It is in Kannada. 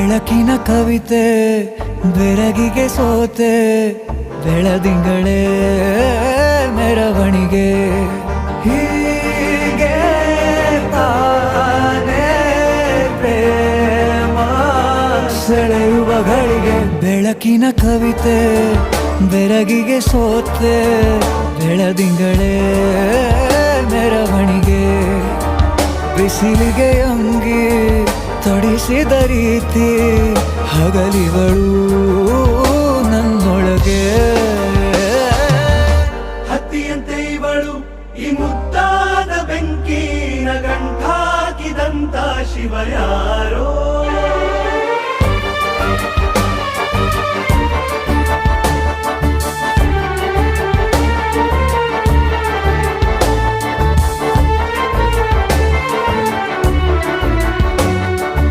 ಬೆಳಕಿನ ಕವಿತೆ ಬೆರಗಿಗೆ ಸೋತೆ ಬೆಳದಿಂಗಳೇ ಮೆರವಣಿಗೆ ಹೀಗೆ ತಾನೇ ಪ್ರೇಮ ಸೆಳೆಯುವ ಗಳಿಗೆ ಬೆಳಕಿನ ಕವಿತೆ ಬೆರಗಿಗೆ ಸೋತೆ ಬೆಳದಿಂಗಳೇ ಮೆರವಣಿಗೆ ಬಿಸಿಲಿಗೆ ಅಂಗಿ ತೊಡಿಸಿದ ರೀತಿ ಹಗಲಿಗಳು ನನ್ನೊಳಗೆ ಹತ್ತಿಯಂತೆ ಇವಳು ಈ ಮುದ್ದಾದ ಬೆಂಕಿನ ಗಂಟಾಕಿದಂತ ಶಿವ ಯಾರೋ